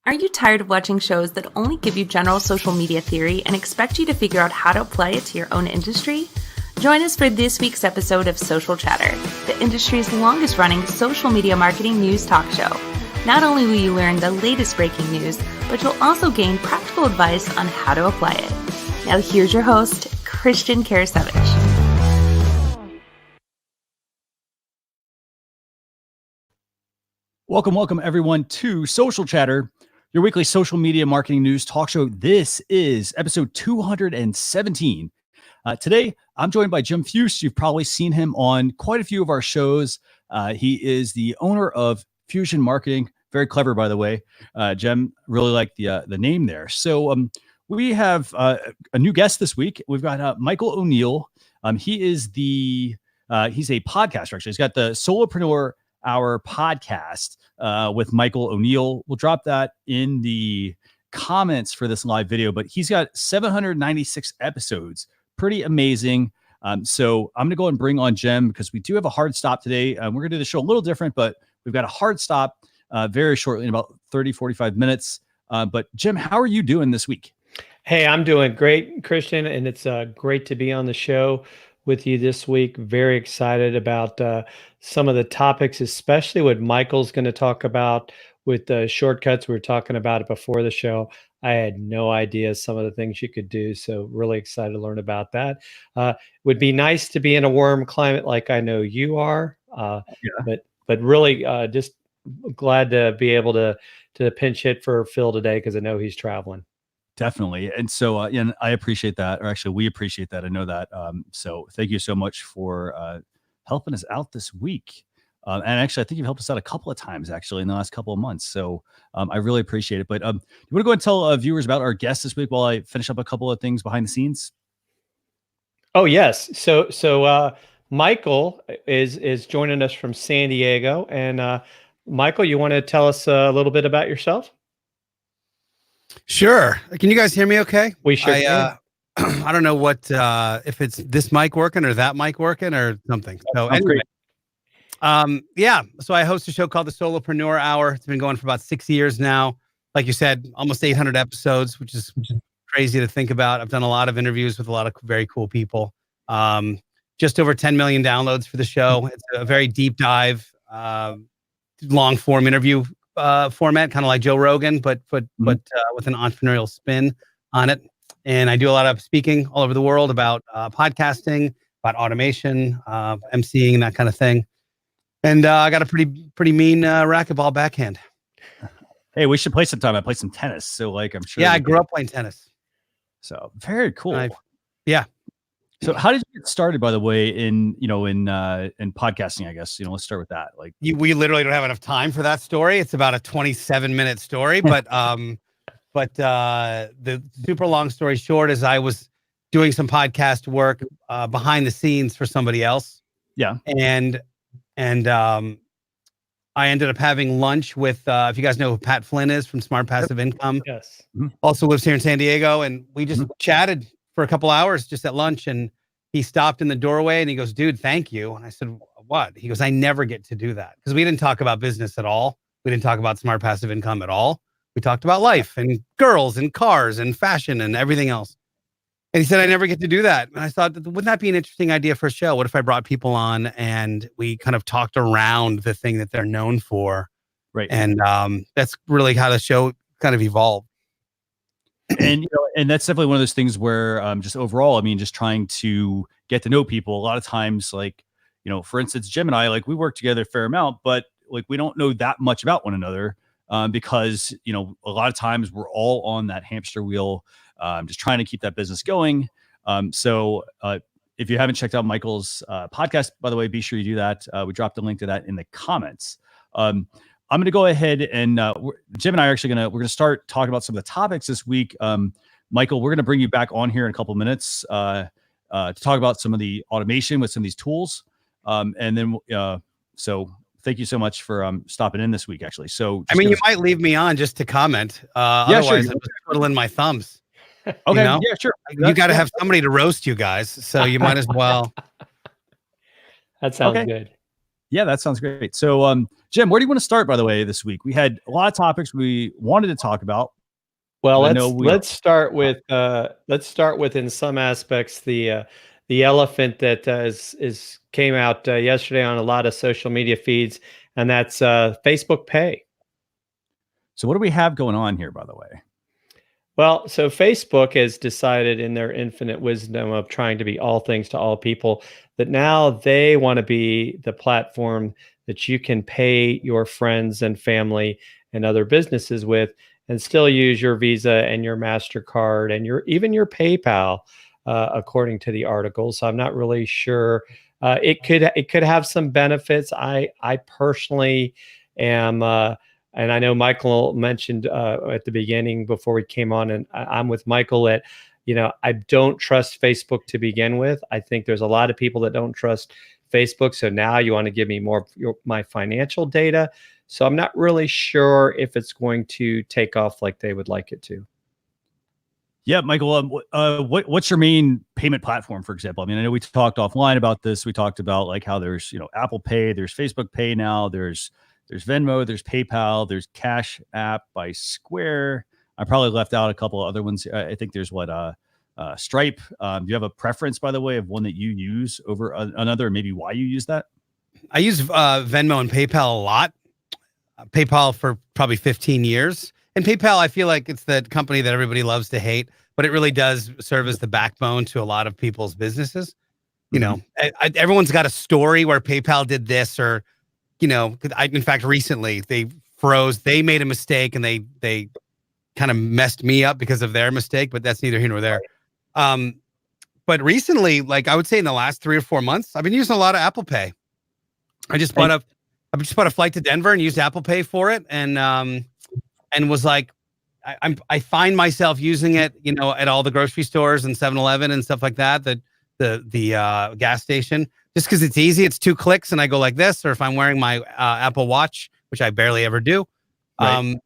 Are you tired of watching shows that only give you general social media theory and expect you to figure out how to apply it to your own industry? Join us for this week's episode of Social Chatter, the industry's longest running social media marketing news talk show. Not only will you learn the latest breaking news, but you'll also gain practical advice on how to apply it. Now here's your host, Christian Karasevich. Welcome everyone to Social Chatter, your weekly social media marketing news talk show. This is episode 217. Today, I'm joined by Jim Fuhs. You've probably seen him on quite a few of our shows. He is the owner of Fusion Marketing. Very clever, by the way. Jim, really like the name there. So we have a new guest this week. We've got Michael O'Neill. He's a podcaster, actually. He's got the Solopreneur Hour podcast with Michael O'Neill. We'll drop that in the comments for this live video, but he's got 796 episodes. Pretty amazing. So I'm going to go and bring on Jim because we do have a hard stop today. We're going to do the show a little different, but we've got a hard stop very shortly in about 30, 45 minutes. But Jim, how are you doing this week? Hey, I'm doing great, Christian, and it's great to be on the show with you this week. Very excited about some of the topics, especially what Michael's going to talk about with the shortcuts. We were talking about it before the show. I had no idea some of the things you could do, so really excited to learn about that. Would be nice to be in a warm climate like I know you are, but really just glad to be able to pinch hit for Phil today because I know he's traveling. Definitely. And so, and I appreciate that, or actually we appreciate that. I know that. So thank you so much for helping us out this week. And actually, I think you've helped us out a couple of times actually in the last couple of months. So I really appreciate it. But you want to go and tell viewers about our guest this week while I finish up a couple of things behind the scenes? Oh, yes. So Michael is joining us from San Diego. And Michael, you want to tell us a little bit about yourself? Sure. Can you guys hear me okay? We sure can. I don't know what if it's this mic working or that mic working or something. So anyway, so I host a show called the Solopreneur Hour. It's been going for about 6 years now. Like you said, almost 800 episodes, which is crazy to think about. I've done a lot of interviews with a lot of very cool people. Just over 10 million downloads for the show. It's a very deep dive, long form interview format, kind of like Joe Rogan, but with an entrepreneurial spin on it. And I do a lot of speaking all over the world about podcasting, about automation, emceeing, and that kind of thing. And I got a pretty mean racquetball backhand. Hey, we should play some time. I play some tennis, so like I'm sure. Yeah, I grew up playing tennis. So very cool. Yeah. So how did you get started, by the way, in podcasting, I guess, let's start with that. Like we literally don't have enough time for that story. It's about a 27-minute story, but the super long story short is I was doing some podcast work behind the scenes for somebody else. Yeah. And I ended up having lunch with, if you guys know who Pat Flynn is from Smart Passive Income. Yes. Also lives here in San Diego. And we just chatted for a couple hours just at lunch, and he stopped in the doorway and he goes, "Dude, thank you." And I said, "What?" He goes, "I never get to do that." Because we didn't talk about business at all. We didn't talk about Smart Passive Income at all. We talked about life and girls and cars and fashion and everything else. And he said, "I never get to do that." And I thought, wouldn't that be an interesting idea for a show? What if I brought people on and we kind of talked around the thing that they're known for? Right. And that's really how the show kind of evolved. And and that's definitely one of those things where just overall, I mean, just trying to get to know people. A lot of times, like, for instance, Jim and I, like, we work together a fair amount, but like we don't know that much about one another because a lot of times we're all on that hamster wheel, just trying to keep that business going. So if you haven't checked out Michael's podcast, by the way, be sure you do that. We dropped a link to that in the comments. I'm going to go ahead and Jim and I are actually we're going to start talking about some of the topics this week. Michael, we're going to bring you back on here in a couple of minutes to talk about some of the automation with some of these tools. And then, so thank you so much for stopping in this week, actually. So I mean, you might leave me on just to comment. Otherwise, sure. I'm just twiddling my thumbs. Okay. Yeah, sure. You got to have somebody to roast you guys. So you might as well. That sounds good. Yeah, that sounds great. So, Jim, where do you want to start? By the way, this week we had a lot of topics we wanted to talk about. Well, I know let's start with in some aspects the elephant that is came out yesterday on a lot of social media feeds, and that's Facebook Pay. So, what do we have going on here? By the way. Well, so Facebook has decided in their infinite wisdom of trying to be all things to all people that now they want to be the platform that you can pay your friends and family and other businesses with and still use your Visa and your MasterCard and even your PayPal, according to the article. So I'm not really sure. It could have some benefits. I personally am. And I know Michael mentioned at the beginning before we came on, and I'm with Michael that, I don't trust Facebook to begin with. I think there's a lot of people that don't trust Facebook. So now you want to give me more my financial data. So I'm not really sure if it's going to take off like they would like it to. Yeah, Michael, what's your main payment platform, for example? I mean, I know we talked offline about this. We talked about like how there's, Apple Pay, there's Facebook Pay now, there's Venmo, there's PayPal, there's Cash App by Square. I probably left out a couple of other ones. I think there's Stripe. Do you have a preference, by the way, of one that you use over another, and maybe why you use that? I use Venmo and PayPal a lot. PayPal for probably 15 years. And PayPal, I feel like it's the company that everybody loves to hate, but it really does serve as the backbone to a lot of people's businesses. Everyone's got a story where PayPal did this, or, in fact, recently they made a mistake and they kind of messed me up because of their mistake, but that's neither here nor there. But recently, like I would say in the last 3 or 4 months, I've been using a lot of Apple Pay. I just bought a flight to Denver and used Apple Pay for it. And was like, I find myself using it, at all the grocery stores and 7-Eleven and stuff like that, the gas station, just because it's easy. It's 2 clicks and I go like this, or if I'm wearing my Apple Watch, which I barely ever do, Right.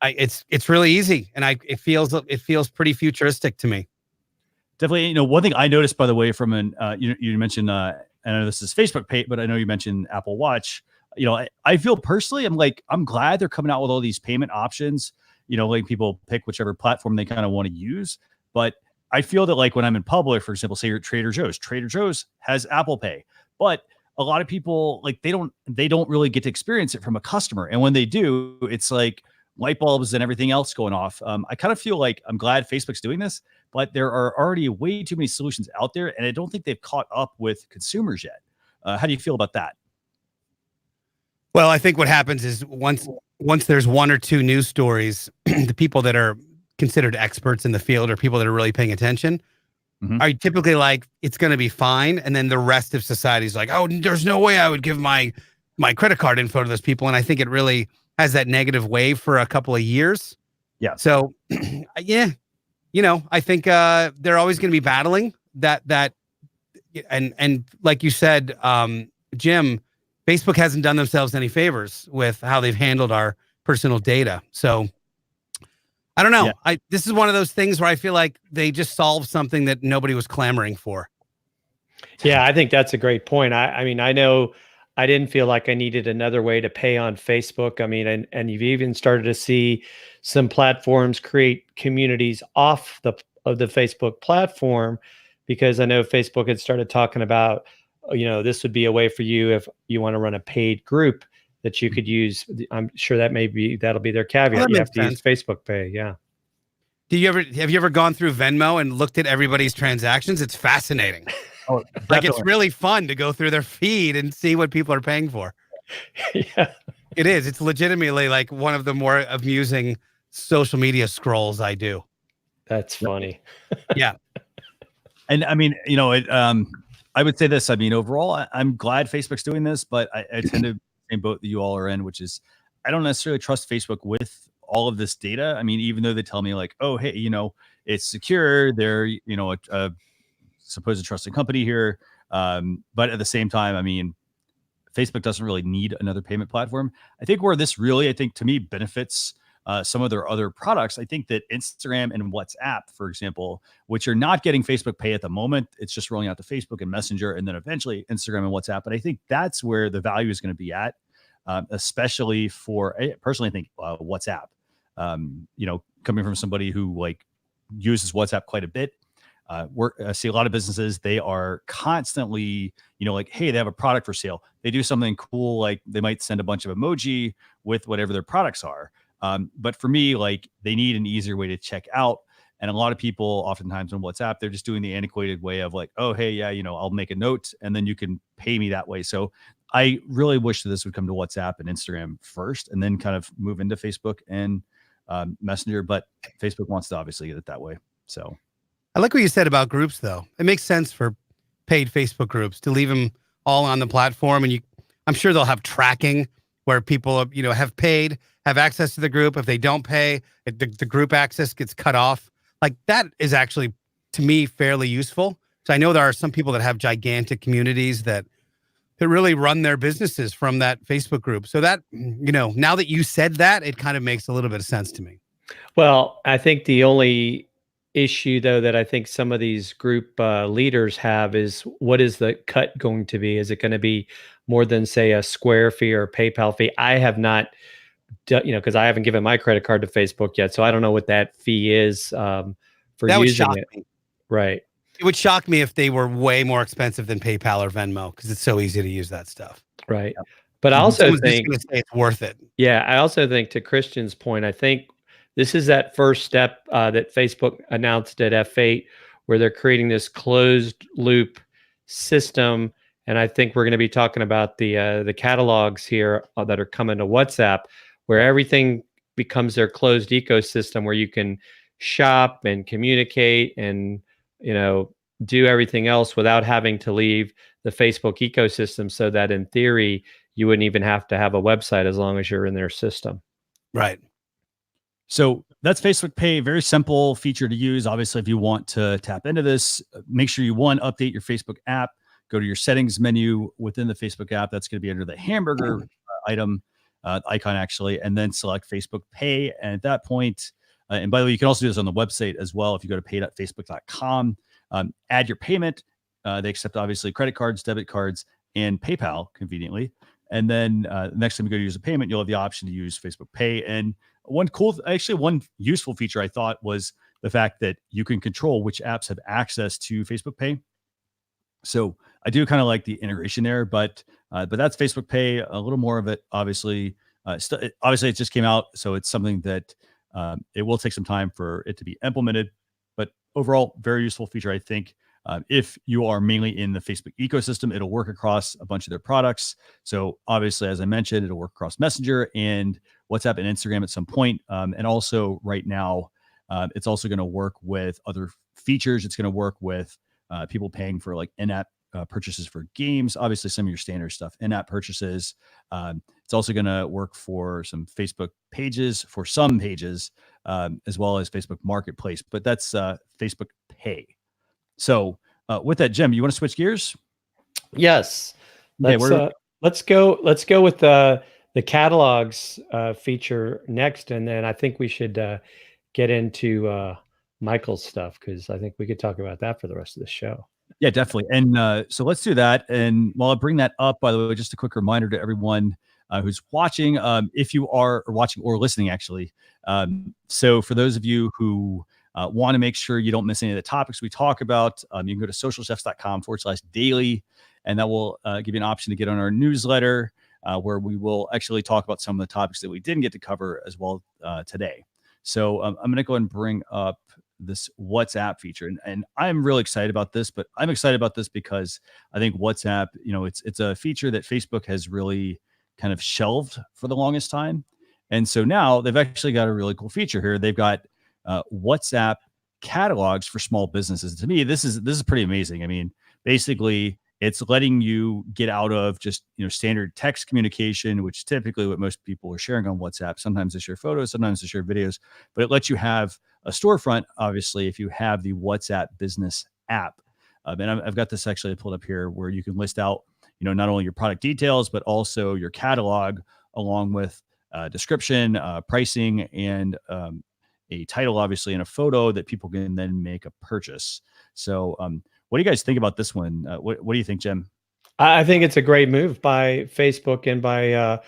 It's really easy, and it feels pretty futuristic to me. Definitely. One thing I noticed, by the way, from you mentioned, I know this is Facebook Pay, but I know you mentioned Apple Watch. I feel personally, I'm glad they're coming out with all these payment options, letting people pick whichever platform they kind of want to use. But I feel that like when I'm in public, for example, say you're at Trader Joe's has Apple Pay, but a lot of people they don't really get to experience it from a customer. And when they do, it's like light bulbs and everything else going off. I kind of feel like I'm glad Facebook's doing this, but there are already way too many solutions out there. And I don't think they've caught up with consumers yet. How do you feel about that? Well, I think what happens is once there's 1 or 2 news stories, the people that are considered experts in the field or people that are really paying attention are typically like, it's going to be fine. And then the rest of society is like, oh, there's no way I would give my credit card info to those people. And I think it really has that negative wave for a couple of years. Yeah. So, yeah, I think they're always going to be battling that. And like you said, Jim, Facebook hasn't done themselves any favors with how they've handled our personal data. So I don't know. Yeah. This is one of those things where I feel like they just solved something that nobody was clamoring for. Yeah, I think that's a great point. I mean, I know I didn't feel like I needed another way to pay on Facebook. I mean, and you've even started to see some platforms create communities off of the Facebook platform, because I know Facebook had started talking about, this would be a way for you if you want to run a paid group that you could use. I'm sure that'll be their caveat. You have to use Facebook Pay. Yeah. Have you ever gone through Venmo and looked at everybody's transactions? It's fascinating. Oh, like it's really fun to go through their feed and see what people are paying for. Yeah, it is. It's legitimately like one of the more amusing social media scrolls I do. That's funny. Yeah. And I mean, I would say this. I mean, overall, I'm glad Facebook's doing this, but I tend to same boat that you all are in, which is I don't necessarily trust Facebook with all of this data. I mean, even though they tell me like, oh, hey, it's secure. They're, a supposed trusted company here. But at the same time, I mean, Facebook doesn't really need another payment platform. I think where this really, to me benefits some of their other products, I think that Instagram and WhatsApp, for example, which are not getting Facebook Pay at the moment, it's just rolling out to Facebook and Messenger, and then eventually Instagram and WhatsApp. But I think that's where the value is going to be at, especially for, I personally think WhatsApp. Coming from somebody who like uses WhatsApp quite a bit. I see a lot of businesses, they are constantly, like, hey, they have a product for sale. They do something cool, like they might send a bunch of emoji with whatever their products are. But for me, like, they need an easier way to check out. And a lot of people, oftentimes on WhatsApp, they're just doing the antiquated way of like, oh, hey, yeah, I'll make a note and then you can pay me that way. So I really wish that this would come to WhatsApp and Instagram first and then kind of move into Facebook and Messenger. But Facebook wants to obviously get it that way. So I like what you said about groups, though. It makes sense for paid Facebook groups to leave them all on the platform, and I'm sure they'll have tracking where people, have paid, have access to the group. If they don't pay, the group access gets cut off. Like, that is actually, to me, fairly useful. So I know there are some people that have gigantic communities that really run their businesses from that Facebook group. So that, now that you said that, it kind of makes a little bit of sense to me. Well, I think the only issue, though, that I think some of these group leaders have is, what is the cut going to be? Is it going to be more than, say, a Square fee or a PayPal fee? I have not done, because I haven't given my credit card to Facebook yet, so I don't know what that fee is for that using would shock it. me. Right. It would shock me if they were way more expensive than PayPal or Venmo, because it's so easy to use that stuff. Right. Yeah. But I also think just say it's worth it. Yeah, I also think, to Christian's point, I think this is that first step that Facebook announced at F8, where they're creating this closed loop system. And I think we're going to be talking about the catalogs here that are coming to WhatsApp, where everything becomes their closed ecosystem, where you can shop and communicate and do everything else without having to leave the Facebook ecosystem. So that in theory, you wouldn't even have to have a website as long as you're in their system. Right. So that's Facebook Pay. Very simple feature to use. Obviously, if you want to tap into this, make sure you update your Facebook app. Go to your settings menu within the Facebook app. That's going to be under the hamburger icon, actually, and then select Facebook Pay. And at that point, and by the way, you can also do this on the website as well. If you go to pay.facebook.com, add your payment. They accept, obviously, credit cards, debit cards, and PayPal conveniently. And then next time you go to use a payment, you'll have the option to use Facebook Pay. And one useful feature I thought was the fact that you can control which apps have access to Facebook Pay. So I do kind of like the integration there, but that's Facebook Pay. A little more of it, obviously. Obviously, it just came out, so it's something that it will take some time for it to be implemented. But overall, very useful feature, I think. If you are mainly in the Facebook ecosystem, it'll work across a bunch of their products. So obviously, as I mentioned, it'll work across Messenger and WhatsApp and Instagram at some point. And also right now, it's also going to work with other features. It's going to work with people paying for like in-app purchases for games. Obviously, some of your standard stuff, in-app purchases. It's also going to work for some Facebook pages, for some pages, as well as Facebook Marketplace. But that's Facebook Pay. So with that, Jim, you want to switch gears? Yes. Let's go with the catalogs feature next, and then I think we should get into Michael's stuff, because I think we could talk about that for the rest of the show. Yeah, definitely. And so let's do that. And while I bring that up, by the way, just a quick reminder to everyone who's watching, if you are watching or listening, actually. So for those of you who want to make sure you don't miss any of the topics we talk about, you can go to socialchefs.com/daily, and that will give you an option to get on our newsletter, where we will actually talk about some of the topics that we didn't get to cover as well today. So I'm going to go ahead and bring up this WhatsApp feature, and I'm really excited about this. But I'm excited about this because I think WhatsApp, it's a feature that Facebook has really kind of shelved for the longest time, and so now they've actually got a really cool feature here. They've got WhatsApp catalogs for small businesses. To me, this is pretty amazing. I mean, basically, it's letting you get out of just standard text communication, which is typically what most people are sharing on WhatsApp. Sometimes they share photos, sometimes they share videos, but it lets you have a storefront, obviously, if you have the WhatsApp business app. And I've got this actually pulled up here, where you can list out not only your product details, but also your catalog, along with description, pricing, and a title, obviously, and a photo that people can then make a purchase. So, what do you guys think about this one? What do you think, Jim? I think it's a great move by Facebook and by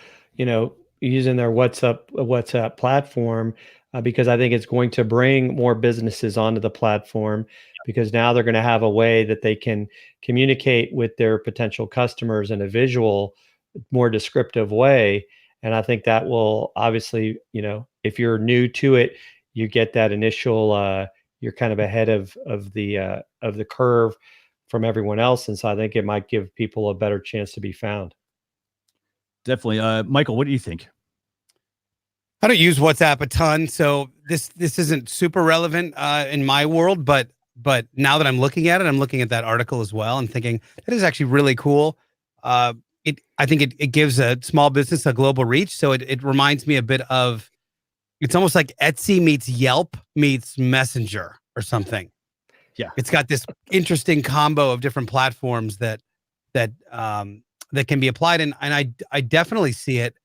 using their WhatsApp platform, because I think it's going to bring more businesses onto the platform, because now they're going to have a way that they can communicate with their potential customers in a visual, more descriptive way. And I think that will obviously, if you're new to it, you get that initial, you're kind of ahead of the curve from everyone else. And so I think it might give people a better chance to be found. Definitely. Michael, what do you think? I don't use WhatsApp a ton, so this isn't super relevant in my world. But now that I'm looking at it, I'm looking at that article as well and thinking that is actually really cool. I think it gives a small business a global reach. So it reminds me a bit of, it's almost like Etsy meets Yelp meets Messenger or something. Yeah, it's got this interesting combo of different platforms that can be applied, and I definitely see it.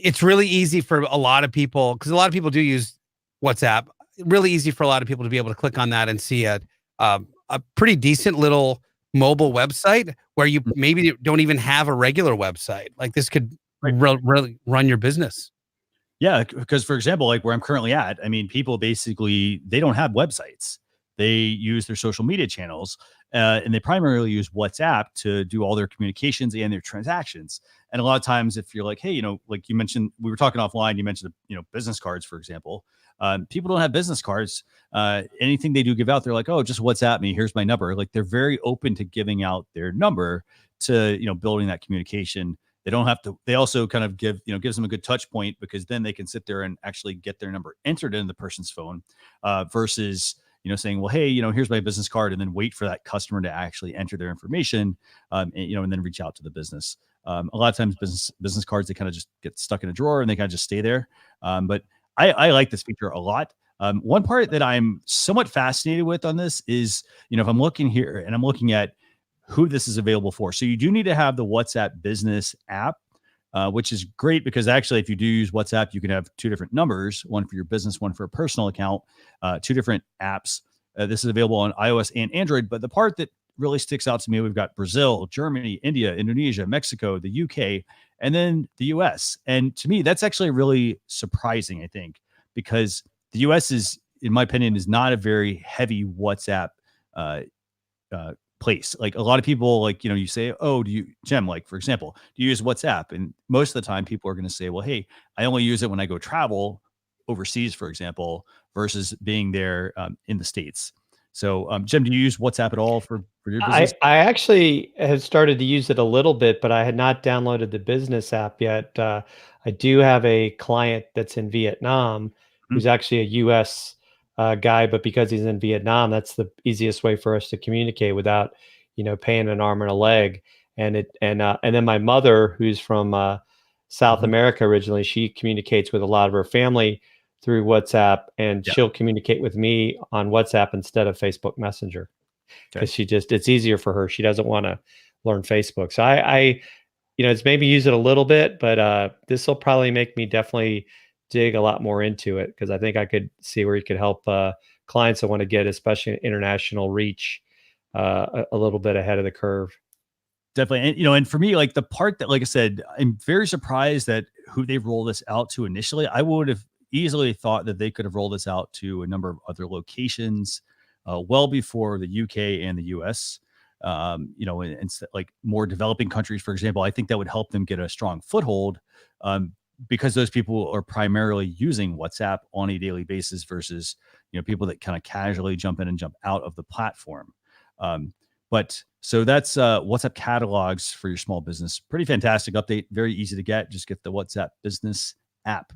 It's really easy for a lot of people, because a lot of people do use WhatsApp. Really easy for a lot of people to be able to click on that and see a pretty decent little mobile website where you maybe don't even have a regular website. Like this could really run your business. Yeah, because for example, like where I'm currently at, I mean, people basically, they don't have websites. They use their social media channels, and they primarily use WhatsApp to do all their communications and their transactions. And a lot of times, if you're like, hey, like you mentioned, we were talking offline, you mentioned, business cards, for example. People don't have business cards. Anything they do give out, they're like, oh, just WhatsApp me. Here's my number. Like they're very open to giving out their number to, building that communication. They don't have to. They also kind of gives them a good touch point, because then they can sit there and actually get their number entered in the person's phone, versus saying, well, hey, here's my business card, and then wait for that customer to actually enter their information, and then reach out to the business. A lot of times business cards, they kind of just get stuck in a drawer and they kind of just stay there. But I like this feature a lot. One part that I'm somewhat fascinated with on this is, if I'm looking here and I'm looking at who this is available for. So you do need to have the WhatsApp business app, which is great, because actually, if you do use WhatsApp, you can have two different numbers, one for your business, one for a personal account, two different apps. This is available on iOS and Android. But the part that really sticks out to me, we've got Brazil, Germany, India, Indonesia, Mexico, the UK, and then the US. And to me, that's actually really surprising, I think, because the US is, in my opinion, is not a very heavy WhatsApp place. Like a lot of people, like, you say, oh, do you, Jim, like, for example, do you use WhatsApp? And most of the time people are going to say, well, hey, I only use it when I go travel overseas, for example, versus being there in the States. So, Jim, do you use WhatsApp at all for your business? I actually have started to use it a little bit, but I had not downloaded the business app yet. I do have a client that's in Vietnam who's actually a US guy, but because he's in Vietnam, that's the easiest way for us to communicate without, paying an arm and a leg. And then my mother, who's from South America originally, she communicates with a lot of her family through WhatsApp, and she'll communicate with me on WhatsApp instead of Facebook Messenger, because it's easier for her. She doesn't want to learn Facebook. So I it's maybe use it a little bit, but this will probably make me definitely dig a lot more into it, because I think I could see where you could help clients that want to get, especially international reach, a little bit ahead of the curve. Definitely. And, and for me, like the part that, like I said, I'm very surprised that who they roll this out to initially. I would have easily thought that they could have rolled this out to a number of other locations well before the UK and the US. And like more developing countries, for example, I think that would help them get a strong foothold, because those people are primarily using WhatsApp on a daily basis versus, people that kind of casually jump in and jump out of the platform. But so that's WhatsApp catalogs for your small business. Pretty fantastic update. Very easy to get. Just get the WhatsApp business app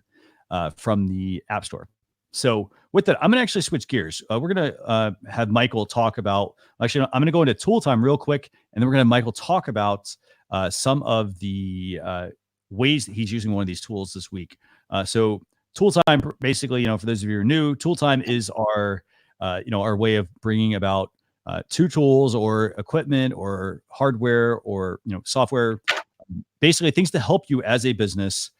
from the App Store. So with that, I'm going to actually switch gears. We're going to have Michael talk about, actually, I'm going to go into tool time real quick, and then we're going to have Michael talk about some of the ways that he's using one of these tools this week. So tool time, basically, for those of you who are new, tool time is our, our way of bringing about two tools or equipment or hardware or, software, basically things to help you as a business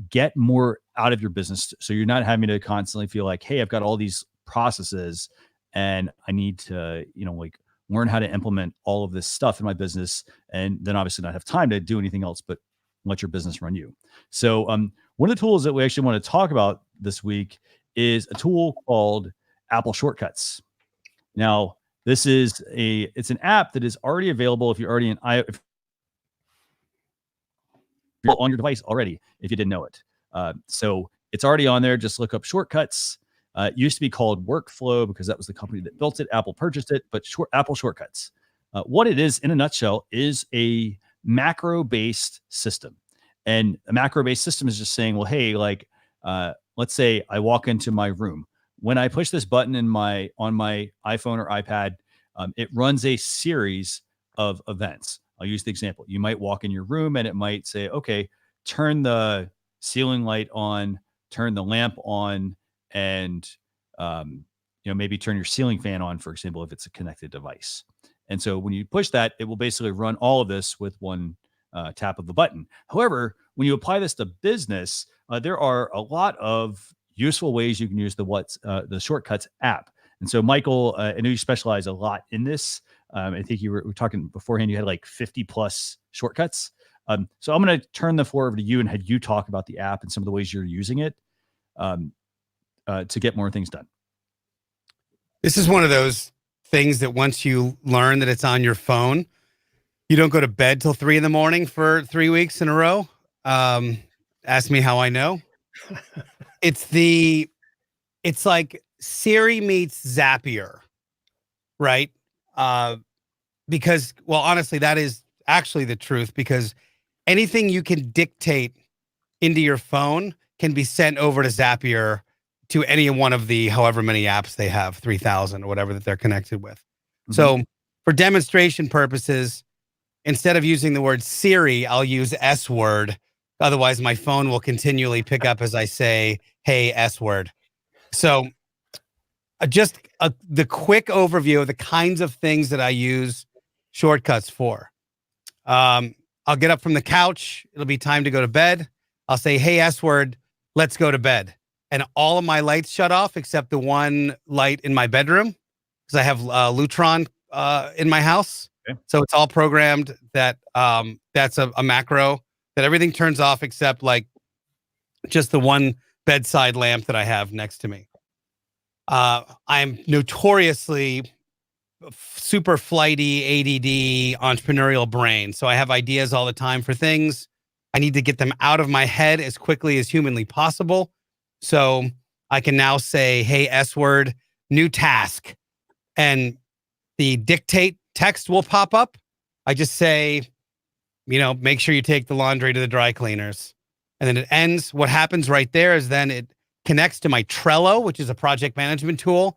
get more out of your business. So you're not having to constantly feel like, hey, I've got all these processes and I need to, like learn how to implement all of this stuff in my business, and then obviously not have time to do anything else but let your business run you. So one of the tools that we actually want to talk about this week is a tool called Apple Shortcuts. Now, it's an app that is already available if you're already if you're on your device already, if you didn't know it. So it's already on there. Just look up Shortcuts. It used to be called Workflow because that was the company that built it. Apple purchased it, but Apple Shortcuts. What it is in a nutshell is a macro-based system. And a macro-based system is just saying, well, hey, like, let's say I walk into my room. When I push this button on my iPhone or iPad, it runs a series of events. I'll use the example. You might walk in your room and it might say, okay, turn the ceiling light on, turn the lamp on, and maybe turn your ceiling fan on, for example, if it's a connected device. And so when you push that, it will basically run all of this with one tap of the button. However, when you apply this to business, there are a lot of useful ways you can use the Shortcuts app. And so, Michael, I know you specialize a lot in this. I think we were talking beforehand, you had like 50 plus shortcuts. So I'm going to turn the floor over to you and have you talk about the app and some of the ways you're using it to get more things done. This is one of those things that once you learn that it's on your phone, you don't go to bed till 3 a.m. for 3 weeks in a row. Ask me how I know. It's like Siri meets Zapier, right? Because, well, honestly, that is actually the truth, because anything you can dictate into your phone can be sent over to Zapier to any one of the however many apps they have, 3,000 or whatever that they're connected with. Mm-hmm. So for demonstration purposes, instead of using the word Siri, I'll use S word. Otherwise, my phone will continually pick up as I say, hey, S word. So the quick overview of the kinds of things that I use Shortcuts for. I'll get up from the couch. It'll be time to go to bed. I'll say, hey, S word, let's go to bed. And all of my lights shut off except the one light in my bedroom because I have Lutron in my house. Okay. So it's all programmed that that's a macro that everything turns off except like just the one bedside lamp that I have next to me. I'm notoriously super flighty, ADD, entrepreneurial brain. So I have ideas all the time for things. I need to get them out of my head as quickly as humanly possible. So I can now say, hey, S word, new task. And the dictate text will pop up. I just say, make sure you take the laundry to the dry cleaners. And then it ends. What happens right there is then it connects to my Trello, which is a project management tool,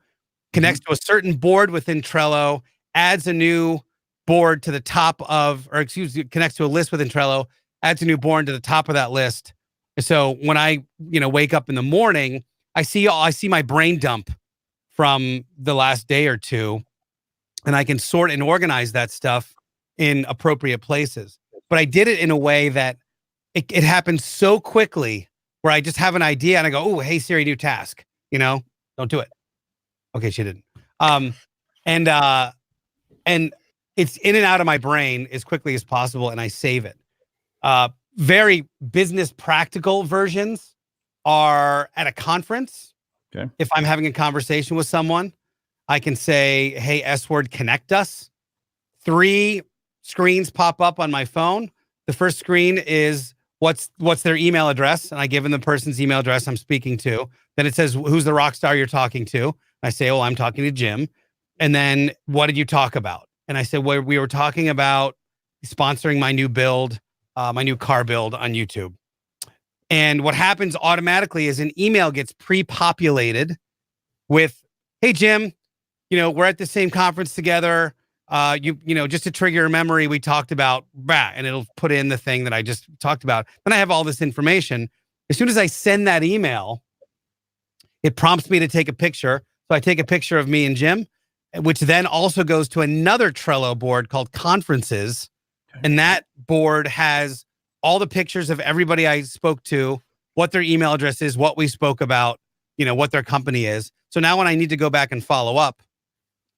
connects to a certain board within Trello, adds a new board to the top of, connects to a list within Trello, adds a new board to the top of that list. So when I, wake up in the morning, I see my brain dump from the last day or two, and I can sort and organize that stuff in appropriate places. But I did it in a way that it happens so quickly where I just have an idea and I go, oh, hey, Siri, new task, don't do it. Okay, she didn't. And it's in and out of my brain as quickly as possible, and I save it. Very business practical versions are at a conference. Okay. If I'm having a conversation with someone, I can say, hey, S word, connect us. 3 screens pop up on my phone. The first screen is what's their email address, and I give them the person's email address I'm speaking to. Then it says, who's the rock star you're talking to? I say, well, I'm talking to Jim. And then what did you talk about? And I said, well, we were talking about sponsoring my new build, my new car build on YouTube. And what happens automatically is an email gets pre-populated with, hey, Jim, we're at the same conference together. Just to trigger your memory, we talked about, and it'll put in the thing that I just talked about. Then I have all this information. As soon as I send that email, it prompts me to take a picture. So I take a picture of me and Jim, which then also goes to another Trello board called Conferences. Okay. And that board has all the pictures of everybody I spoke to, what their email address is, what we spoke about, what their company is. So now when I need to go back and follow up,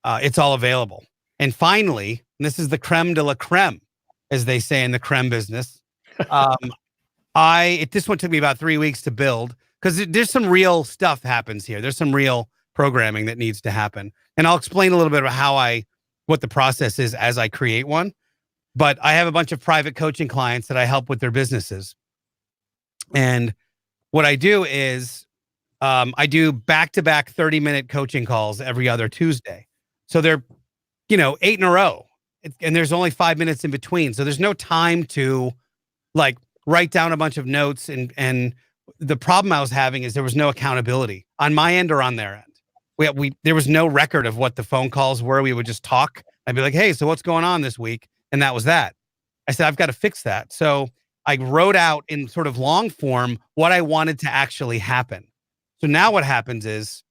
it's all available. And finally, and this is the creme de la creme, as they say in the creme business. This one took me about 3 weeks to build because there's some real stuff happens here. There's some real programming that needs to happen. And I'll explain a little bit about what the process is as I create one. But I have a bunch of private coaching clients that I help with their businesses. And what I do is I do back-to-back 30-minute coaching calls every other Tuesday. So they're, 8 in a row. And there's only 5 minutes in between. So there's no time to write down a bunch of notes. And the problem I was having is there was no accountability on my end or on their end. There was no record of what the phone calls were. We would just talk. I'd be like, hey, so what's going on this week? And that was that. I said, I've got to fix that. So I wrote out in sort of long form what I wanted to actually happen. So now what happens is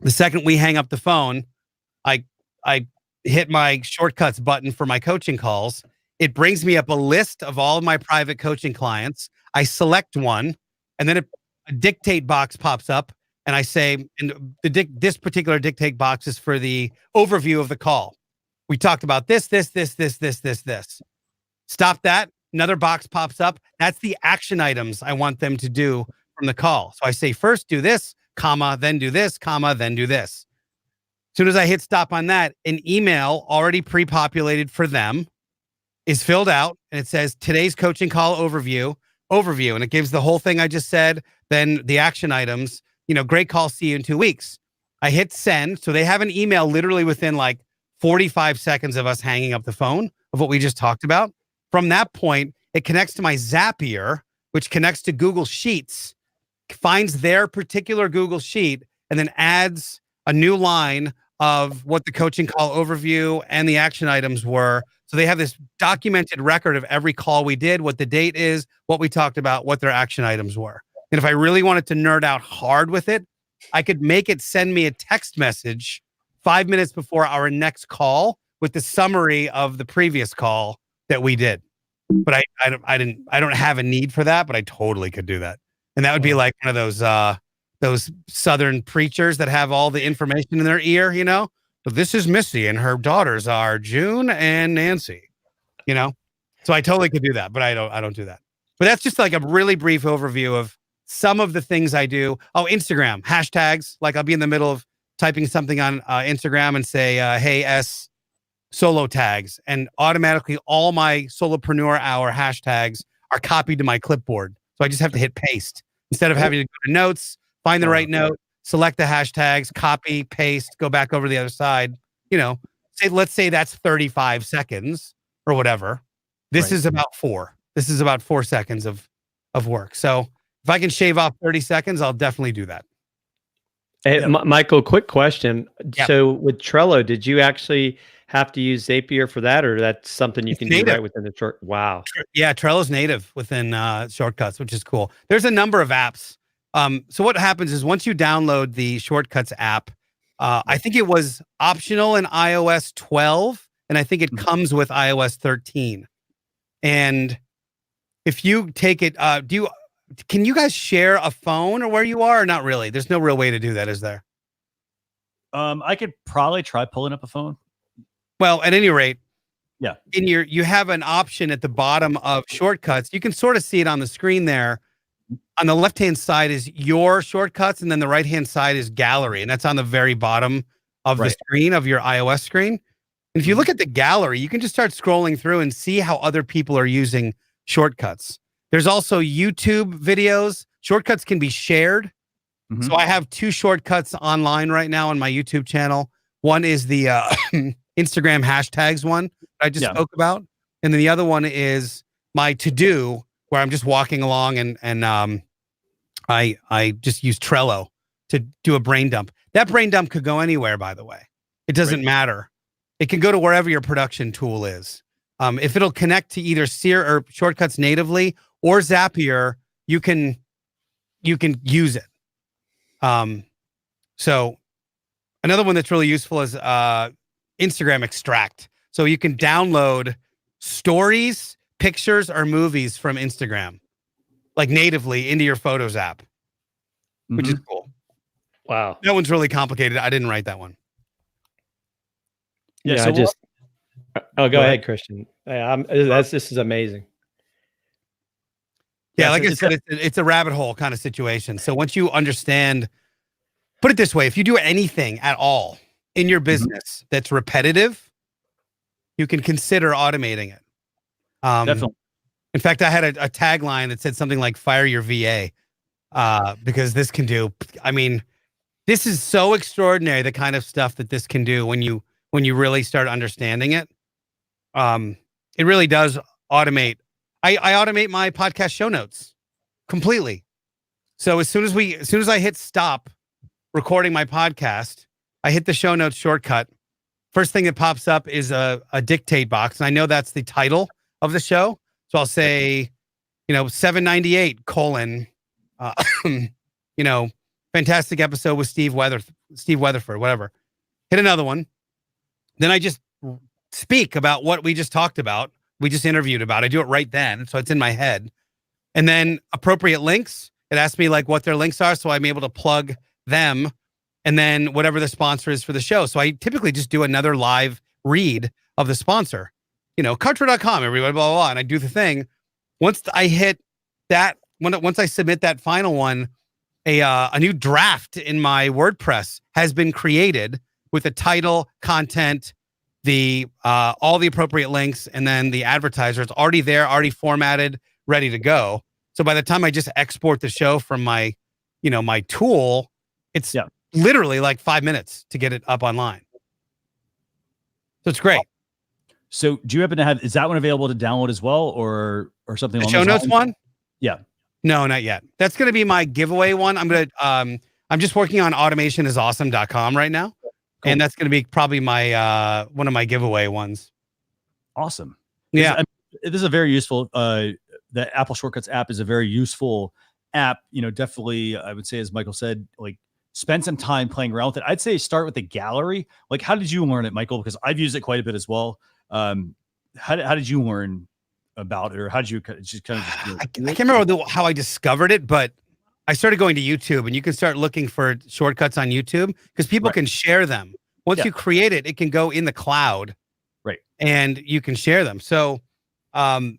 the second we hang up the phone, I hit my shortcuts button for my coaching calls. It brings me up a list of all of my private coaching clients. I select one, and then a dictate box pops up, and I say, and this particular dictate box is for the overview of the call. We talked about this. Stop that. Another box pops up. That's the action items I want them to do from the call. So I say, first do this, comma, then do this, comma, then do this. As soon as I hit stop on that, an email already pre-populated for them is filled out, and it says today's coaching call overview, and it gives the whole thing I just said, then the action items, great call, see you in 2 weeks. I hit send. So they have an email literally within 45 seconds of us hanging up the phone of what we just talked about. From that point, it connects to my Zapier, which connects to Google Sheets, finds their particular Google Sheet, and then adds a new line of what the coaching call overview and the action items were. So they have this documented record of every call we did, what the date is, what we talked about, what their action items were. And if I really wanted to nerd out hard with it, I could make it send me a text message 5 minutes before our next call with the summary of the previous call that we did. But I don't have a need for that, but I totally could do that. And that would be like one of those Southern preachers that have all the information in their ear, But this is Missy and her daughters are June and Nancy, So I totally could do that, but I don't do that. But that's just like a really brief overview of some of the things I do. Oh, Instagram, hashtags. I'll be in the middle of typing something on Instagram and say, hey, S solo tags. And automatically all my Solopreneur Hour hashtags are copied to my clipboard. So I just have to hit paste instead of having to go to notes, find the right note, select the hashtags, copy, paste, go back over to the other side. Let's say that's 35 seconds or whatever. This is about 4. This is about 4 seconds of work. So if I can shave off 30 seconds, I'll definitely do that. Hey, Michael, quick question. Yep. So with Trello, did you actually have to use Zapier for that, or that's something you can do right within the short? Wow. Yeah, Trello's native within Shortcuts, which is cool. There's a number of apps. So what happens is once you download the Shortcuts app, I think it was optional in iOS 12, and I think it comes with iOS 13. And if you take it, can you guys share a phone or where you are? Or not really. There's no real way to do that, is there? I could probably try pulling up a phone. Well, at any rate, yeah. You have an option at the bottom of Shortcuts. You can sort of see it on the screen there. On the left-hand side is your shortcuts, and then the right-hand side is gallery, and that's on the very bottom of the screen of your iOS screen. And if you look at the gallery, you can just start scrolling through and see how other people are using Shortcuts. There's also YouTube videos. Shortcuts can be shared. Mm-hmm. So I have 2 shortcuts online right now on my YouTube channel. One is the Instagram hashtags one I just spoke about. And then the other one is my to-do, where I'm just walking along and I just use Trello to do a brain dump. That brain dump could go anywhere, by the way. It doesn't matter. It can go to wherever your production tool is. If it'll connect to either Sear or Shortcuts natively or Zapier, you can use it. So another one that's really useful is Instagram Extract. So you can download stories, pictures or movies from Instagram, like natively into your Photos app, which is cool. Wow. That one's really complicated. I didn't write that one. Yeah, so I just. Oh, go Go ahead, Christian. This is amazing. Yeah, like I said, it's a rabbit hole kind of situation. So once you understand, put it this way, if you do anything at all in your business that's repetitive, you can consider automating it. Definitely. In fact, I had a tagline that said something like "Fire your VA," because this can do. I mean, this is so extraordinary, the kind of stuff that this can do when you really start understanding it. It really does automate. I automate my podcast show notes completely. So as soon as I hit stop recording my podcast, I hit the show notes shortcut. First thing that pops up is a dictate box, and I know that's the title of the show. So I'll say, 798 : fantastic episode with Steve Weatherford, whatever. Hit another one. Then I just speak about what we just talked about. We just interviewed about. I do it right then, so it's in my head. And then appropriate links. It asks me like what their links are, so I'm able to plug them. And then whatever the sponsor is for the show. So I typically just do another live read of the sponsor. Kartra.com, everybody, blah, blah, blah. And I do the thing. Once I hit that, once I submit that final one, a new draft in my WordPress has been created with the title, content, the all the appropriate links, and then the advertiser. It's already there, already formatted, ready to go. So by the time I just export the show from my tool, it's literally like 5 minutes to get it up online. So it's great. So do you happen to is that one available to download as well, or something? The show notes one? Yeah. No, not yet. That's going to be my giveaway one. I'm just working on automationisawesome.com right now. Cool. And that's going to be probably my one of my giveaway ones. Awesome. Yeah. This is a very useful, the Apple Shortcuts app is a very useful app. Definitely, I would say, as Michael said, like, spend some time playing around with it. I'd say start with the gallery. Like, how did you learn it, Michael? Because I've used it quite a bit as well. How did you learn about it, or how did you just kind of? I can't remember how I discovered it, but I started going to YouTube, and you can start looking for shortcuts on YouTube because people can share them. Once you create it, it can go in the cloud, right? And you can share them. So, I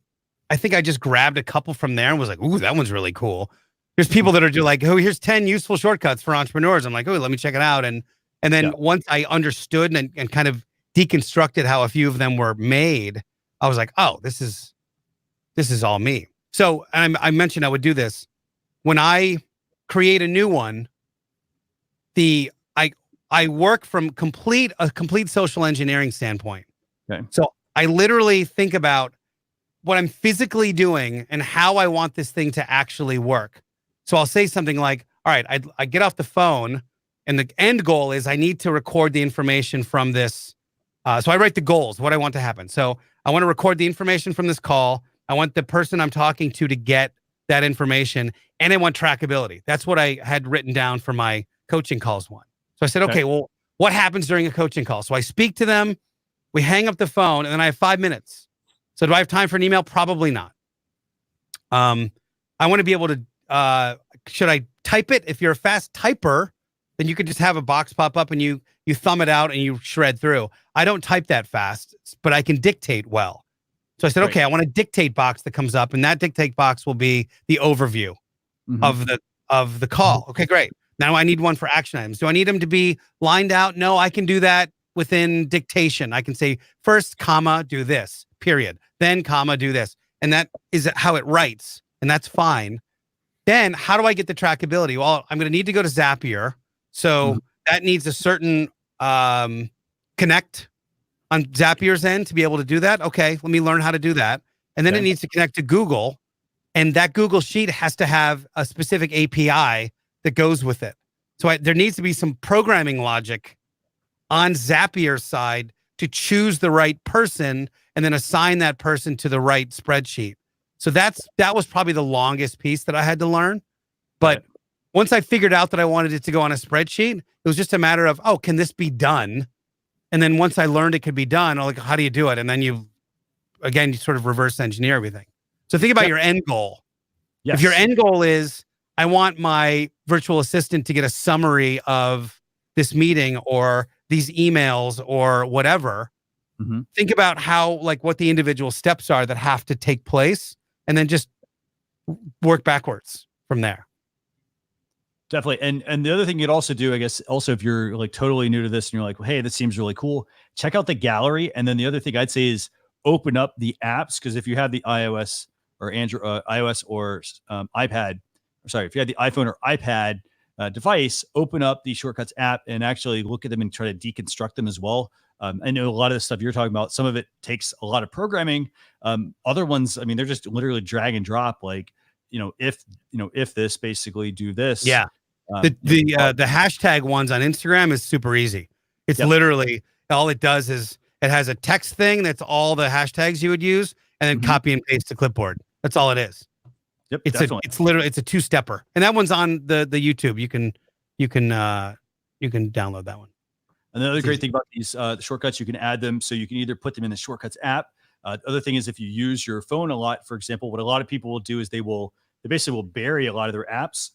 think I just grabbed a couple from there and was like, "Ooh, that one's really cool." There's people that are just like, "Oh, here's 10 useful shortcuts for entrepreneurs." I'm like, "Oh, let me check it out." And then once I understood and kind of deconstructed how a few of them were made, I was like, "Oh, this is all me." So, and I mentioned I would do this when I create a new one. I work from a complete social engineering standpoint. Okay. So I literally think about what I'm physically doing and how I want this thing to actually work. So I'll say something like, all right, I get off the phone, and the end goal is I need to record the information from this. So I write the goals, what I want to happen. So I want to record the information from this call. I want the person I'm talking to get that information, and I want trackability. That's what I had written down for my coaching calls one. So I said, okay, well, what happens during a coaching call? So I speak to them, we hang up the phone, and then I have 5 minutes. So do I have time for an email? Probably not. I want to be able to, should I type it? If you're a fast typer, then you could just have a box pop up and you thumb it out and you shred through. I don't type that fast, but I can dictate well. So I said, okay, I want a dictate box that comes up, and that dictate box will be the overview of the call. Okay, great. Now I need one for action items. Do I need them to be lined out? No, I can do that within dictation. I can say first, comma, do this, period. Then, comma, do this. And that is how it writes. And that's fine. Then how do I get the trackability? Well, I'm going to need to go to Zapier. So that needs a certain connect on Zapier's end to be able to do that. Okay, let me learn how to do that. And then it needs to connect to Google. And that Google Sheet has to have a specific API that goes with it. So there needs to be some programming logic on Zapier's side to choose the right person and then assign that person to the right spreadsheet. So that was probably the longest piece that I had to learn. But once I figured out that I wanted it to go on a spreadsheet, it was just a matter of, can this be done? And then once I learned it could be done, I'm like, how do you do it? And then you again, you sort of reverse engineer everything. So think about your end goal. Yes. If your end goal is, I want my virtual assistant to get a summary of this meeting or these emails or whatever, think about how, like, what the individual steps are that have to take place, and then just work backwards from there. Definitely. And the other thing you'd also do, I guess, also if you're like totally new to this and you're like, well, hey, this seems really cool, check out the gallery. And then the other thing I'd say is open up the apps. Cause if you have the iOS or Android, iOS or iPad, sorry, if you had the iPhone or iPad device, open up the Shortcuts app and actually look at them and try to deconstruct them as well. I know a lot of the stuff you're talking about, some of it takes a lot of programming. Other ones, I mean, they're just literally drag and drop, like, if this, basically do this. Yeah. The hashtag ones on Instagram is super easy. It's literally, all it does is it has a text thing. That's all the hashtags you would use, and then copy and paste to clipboard. That's all it is. Yep. It's literally a two-stepper. And that one's on the YouTube. You can download that one. Another great thing about these the shortcuts, you can add them. So you can either put them in the Shortcuts app. The other thing is if you use your phone a lot, for example, what a lot of people will do is they basically will bury a lot of their apps,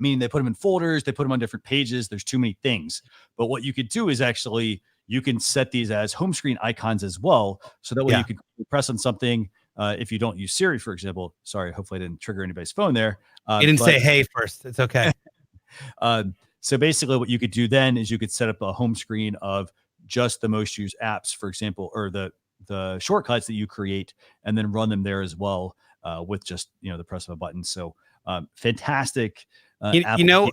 meaning they put them in folders, they put them on different pages. There's too many things. But what you could do is actually, you can set these as home screen icons as well. So that way you could press on something. If you don't use Siri, for example, sorry, hopefully I didn't trigger anybody's phone there. You didn't say hey first. It's okay. So basically what you could do then is you could set up a home screen of just the most used apps, for example, or the shortcuts that you create, and then run them there as well with just, the press of a button. So fantastic. Something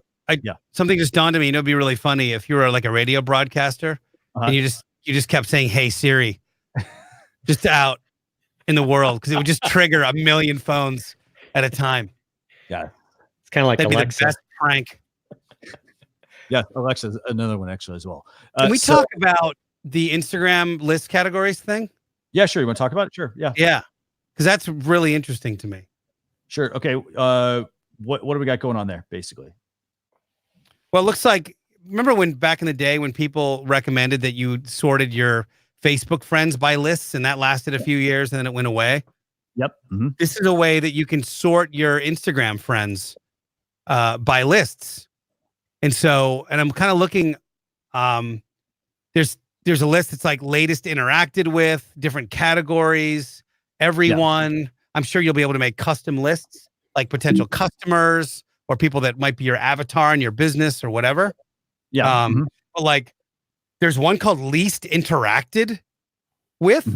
just dawned on me. It'd be really funny if you were like a radio broadcaster and you just kept saying, "Hey Siri," just out in the world, because it would just trigger a million phones at a time. Yeah, it's kind of like that'd Alexa. be the best prank. Yeah, Alexa's another one actually as well. Can we talk about the Instagram list categories thing? Yeah, sure. You want to talk about it? Sure. Yeah. Yeah, because that's really interesting to me. Sure. Okay. What do we got going on there, basically? Well, it looks like, remember when back in the day when people recommended that you sorted your Facebook friends by lists, and that lasted a few years and then it went away? Yep. Mm-hmm. This is a way that you can sort your Instagram friends by lists. And I'm kind of looking, there's a list that's like latest interacted with, different categories, everyone. Yeah. I'm sure you'll be able to make custom lists, like potential customers or people that might be your avatar in your business or whatever. Yeah. But like, there's one called least interacted with,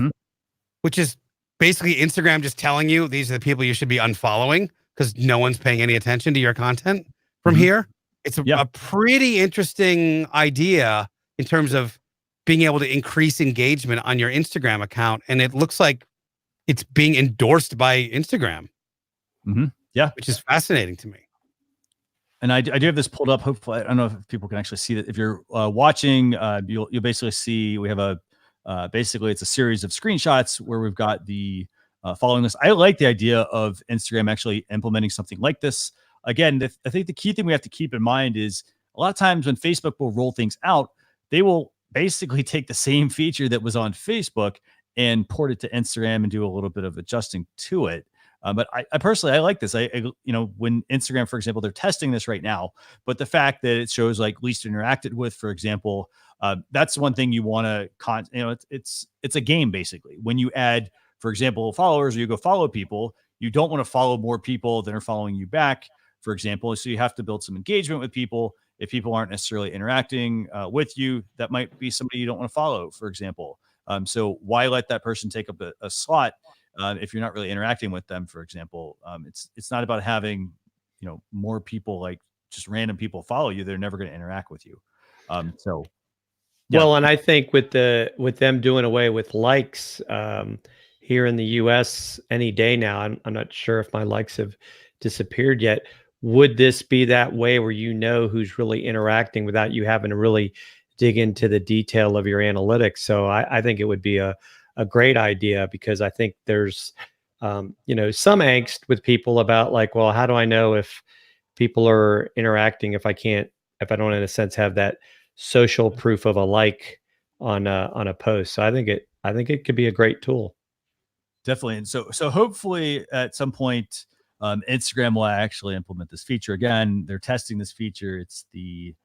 which is basically Instagram just telling you these are the people you should be unfollowing because no one's paying any attention to your content from here. It's a pretty interesting idea in terms of being able to increase engagement on your Instagram account. And it looks like it's being endorsed by Instagram. Yeah. Which is fascinating to me. And I do have this pulled up. Hopefully, I don't know if people can actually see that. If you're watching, you'll basically see we have basically it's a series of screenshots where we've got the following list. I like the idea of Instagram actually implementing something like this. Again, I think the key thing we have to keep in mind is a lot of times when Facebook will roll things out, they will basically take the same feature that was on Facebook and port it to Instagram and do a little bit of adjusting to it. But I personally, I like this. When Instagram, for example, they're testing this right now, but the fact that it shows like least interacted with, for example, that's one thing you want to, it's a game basically. When you add, for example, followers, or you go follow people, you don't want to follow more people than are following you back, for example. So you have to build some engagement with people. If people aren't necessarily interacting with you, that might be somebody you don't want to follow, for example. So why let that person take up a slot if you're not really interacting with them, for example? It's not about having, more people, like just random people follow you. They're never going to interact with you. Well, and I think with them doing away with likes here in the US any day now, I'm not sure if my likes have disappeared yet. Would this be that way where who's really interacting without you having to really dig into the detail of your analytics? So I think it would be a great idea, because I think there's some angst with people about like, well, how do I know if people are interacting if I don't in a sense have that social proof of a like on a post? So I think it could be a great tool. Definitely. And so hopefully at some point, Instagram will actually implement this feature. Again, they're testing this feature. It's the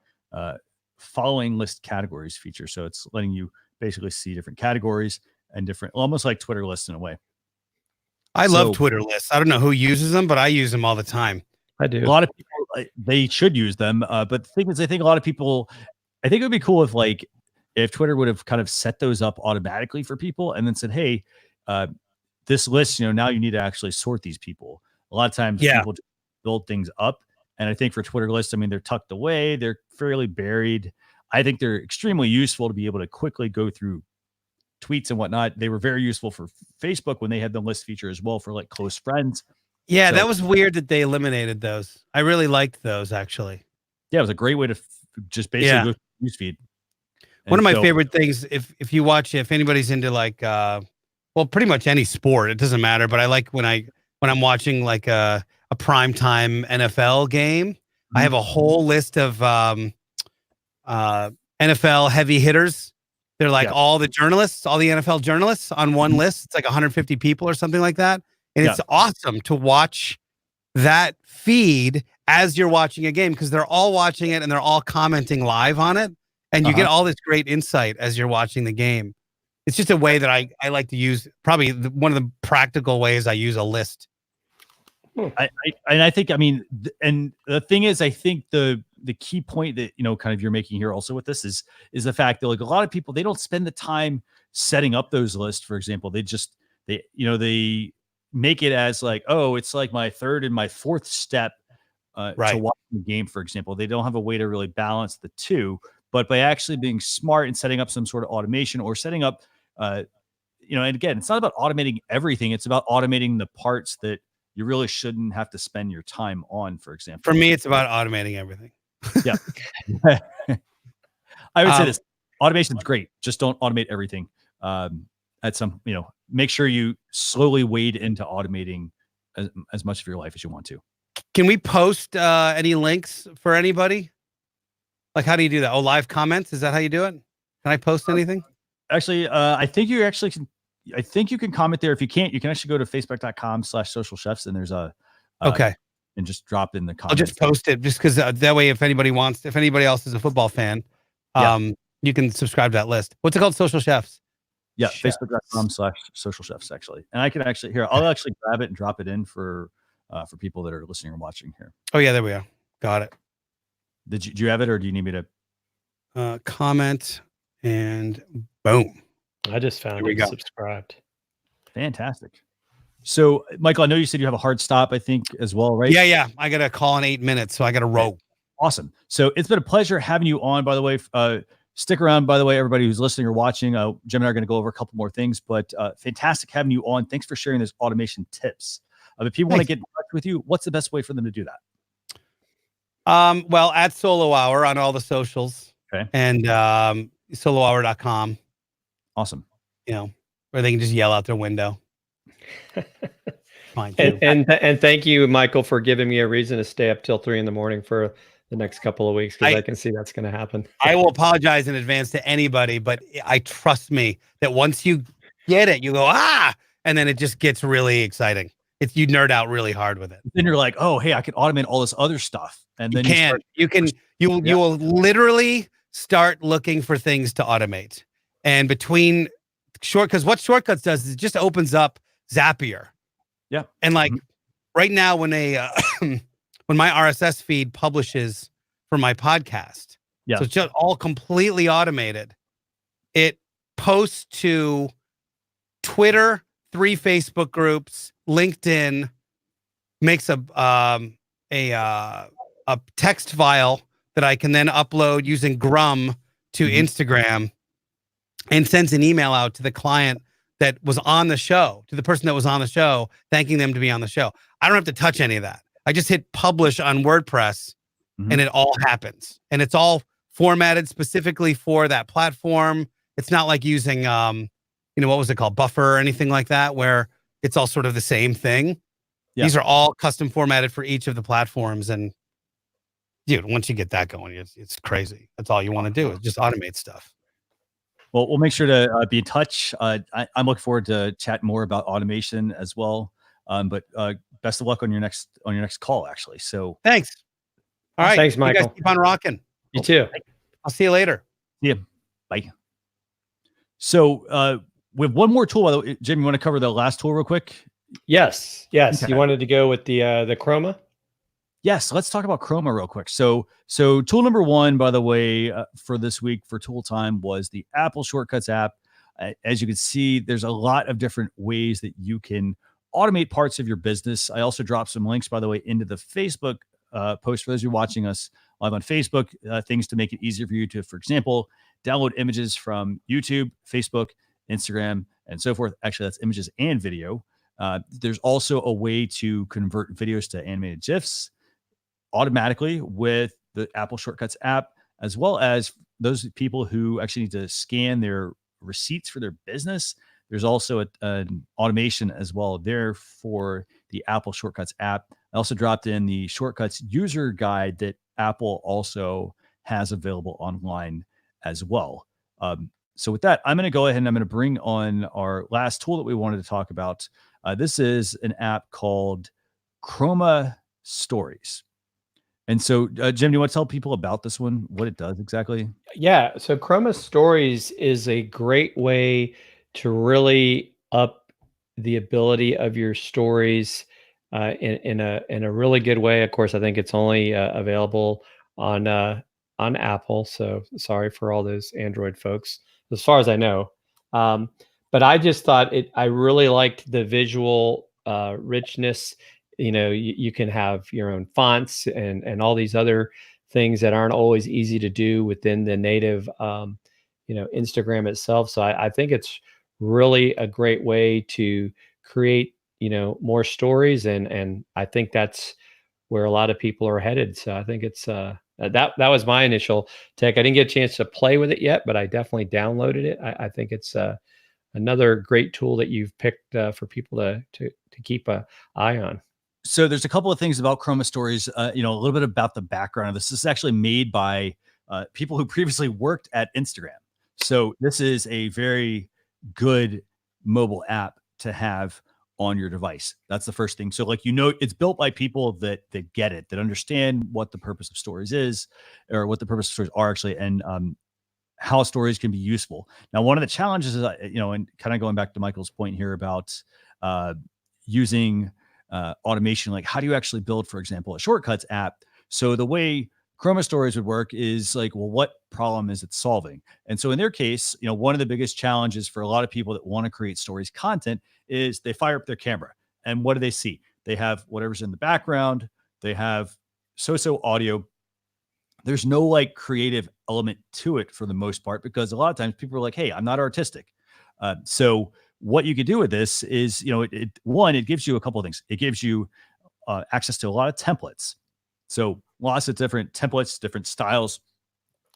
following list categories feature. So it's letting you basically see different categories and different, almost like Twitter lists in a way. I love Twitter lists. I don't know who uses them, but I use them all the time. I do. A lot of people, they should use them. But the thing is, I think a lot of people, I think it would be cool if Twitter would have kind of set those up automatically for people and then said, hey, this list, now you need to actually sort these people. A lot of times people just build things up. And I think for Twitter lists, I mean, they're tucked away. They're fairly buried. I think they're extremely useful to be able to quickly go through tweets and whatnot. They were very useful for Facebook when they had the list feature as well for like close friends. Yeah, that was weird that they eliminated those. I really liked those, actually. Yeah, it was a great way to just basically go through newsfeed. One of my favorite things, if anybody's into like, pretty much any sport, it doesn't matter. But I like when I'm watching like a primetime NFL game, I have a whole list of NFL heavy hitters. They're like all the journalists, all the NFL journalists on one list. It's like 150 people or something like that. And it's awesome to watch that feed as you're watching a game because they're all watching it and they're all commenting live on it. And you get all this great insight as you're watching the game. It's just a way that I like to use, probably one of the practical ways I use a list. I think, I mean, and the thing is, I think the key point that, kind of you're making here also with this is the fact that like a lot of people, they don't spend the time setting up those lists. For example, they make it as like, oh, it's like my third and my fourth step to watching the game, for example. They don't have a way to really balance the two, but by actually being smart and setting up some sort of automation or setting up, and again, it's not about automating everything. It's about automating the parts that you really shouldn't have to spend your time on, for example. For me, it's about automating everything. Yeah. I would say this. Automation is great. Just don't automate everything. At some, make sure you slowly wade into automating as much of your life as you want to. Can we post any links for anybody? Like, how do you do that? Oh, live comments? Is that how you do it? Can I post anything? Actually, I think you actually can. I think you can comment there. If you can't, you can actually go to facebook.com/social chefs and there's and just drop in the comments. I'll just post it just because that way, if anybody else is a football fan, you can subscribe to that list. What's it called? Social Chefs. Yeah, facebook.com/social chefs actually. And I can actually I'll actually grab it and drop it in for people that are listening or watching here. Oh yeah, there we go. Got it. Do you have it or do you need me to comment and boom. I just found it subscribed. Fantastic. So Michael, I know you said you have a hard stop, I think as well, right? Yeah. I got a call in 8 minutes, so I got to roll. Awesome. So it's been a pleasure having you on, by the way. Stick around, by the way, everybody who's listening or watching. Jim and I are going to go over a couple more things, but fantastic having you on. Thanks for sharing those automation tips. If people want to get in touch with you, what's the best way for them to do that? Well, at Solo Hour on all the socials. Okay. And solohour.com. Awesome. Where they can just yell out their window. Fine. And thank you, Michael, for giving me a reason to stay up till 3 a.m. for the next couple of weeks, because I can see that's going to happen. I will apologize in advance to anybody, but I trust me that once you get it, you go, and then it just gets really exciting. You nerd out really hard with it. Then you're like, oh, hey, I can automate all this other stuff. And then you will literally start looking for things to automate. And between because what Shortcuts does is it just opens up Zapier. Yeah. And like right now when when my RSS feed publishes for my podcast, so it's just all completely automated. It posts to Twitter, 3 Facebook groups, LinkedIn, makes a text file that I can then upload using Grum to Instagram, and sends an email out to the client that was on the show, to the person that was on the show, thanking them to be on the show. I don't have to touch any of that. I just hit publish on WordPress and it all happens. And it's all formatted specifically for that platform. It's not like using, what was it called? Buffer or anything like that, where it's all sort of the same thing. Yeah. These are all custom formatted for each of the platforms. And dude, once you get that going, it's crazy. That's all you want to do is just automate stuff. Well, we'll make sure to be in touch. I'm looking forward to chatting more about automation as well. But best of luck on your next call, actually. So Thanks. All right. Thanks, You guys Michael. keep on rocking. You too. I'll see you later. yeah, bye. So we have one more tool. By the way, Jim, you want to cover the last tool real quick? Yes. Okay. You wanted to go with the Chroma? Yes, let's talk about Chroma real quick. So tool number one, by the way, for this week for tool time was the Apple Shortcuts app. As you can see, there's a lot of different ways that you can automate parts of your business. I also dropped some links, by the way, into the Facebook post for those who are watching us live on Facebook, things to make it easier for you to, for example, download images from YouTube, Facebook, Instagram, and so forth. Actually, that's images and video. There's also a way to convert videos to animated GIFs automatically with the Apple Shortcuts app, as well as those people who actually need to scan their receipts for their business. There's also an automation as well there for the Apple Shortcuts app. I also dropped in the Shortcuts user guide that Apple also has available online as well. So with that, I'm going to go ahead and I'm going to bring on our last tool that we wanted to talk about. This is an app called Chroma Stories. And so, Jim, do you want to tell people about this one, what it does exactly? Yeah. So Chroma Stories is a great way to really up the ability of your stories in a really good way. Of course, I think it's only available on Apple. So sorry for all those Android folks, as far as I know. But I just thought I really liked the visual richness. You can have your own fonts and all these other things that aren't always easy to do within the native Instagram itself. So I think it's really a great way to create more stories, and I think that's where a lot of people are headed. So I think it's that was my initial take. I didn't get a chance to play with it yet, but I definitely downloaded it. I think it's another great tool that you've picked for people to keep an eye on. So there's a couple of things about Chroma Stories, a little bit about the background of this. This is actually made by people who previously worked at Instagram. So this is a very good mobile app to have on your device. That's the first thing. So it's built by people that get it, that understand what the purpose of stories is, or what the purpose of stories are actually, and how stories can be useful. Now, one of the challenges is, and kind of going back to Michael's point here about using automation, like how do you actually build, for example, a Shortcuts app? So the way Chroma Stories would work is like, well, what problem is it solving? And so in their case, one of the biggest challenges for a lot of people that want to create stories content is they fire up their camera. And what do they see? They have whatever's in the background. They have so-so audio. There's no like creative element to it for the most part, because a lot of times people are like, hey, I'm not artistic. So what you could do with this is, it gives you a couple of things. It gives you access to a lot of templates. So lots of different templates, different styles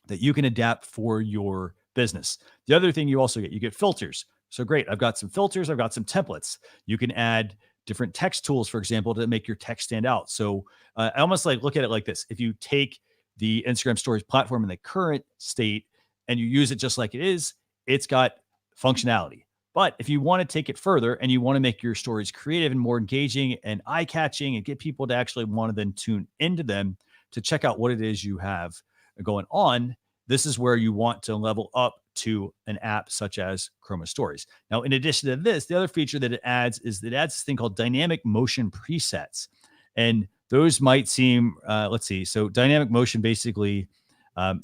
that you can adapt for your business. The other thing you also get filters. So great, I've got some filters, I've got some templates. You can add different text tools, for example, to make your text stand out. So I almost like look at it like this. If you take the Instagram Stories platform in the current state and you use it just like it is, it's got functionality. But if you want to take it further and you want to make your stories creative and more engaging and eye-catching and get people to actually want to then tune into them to check out what it is you have going on, this is where you want to level up to an app such as Chroma Stories. Now, in addition to this, the other feature that it adds is that it adds this thing called dynamic motion presets. And those might seem, let's see. So dynamic motion, basically,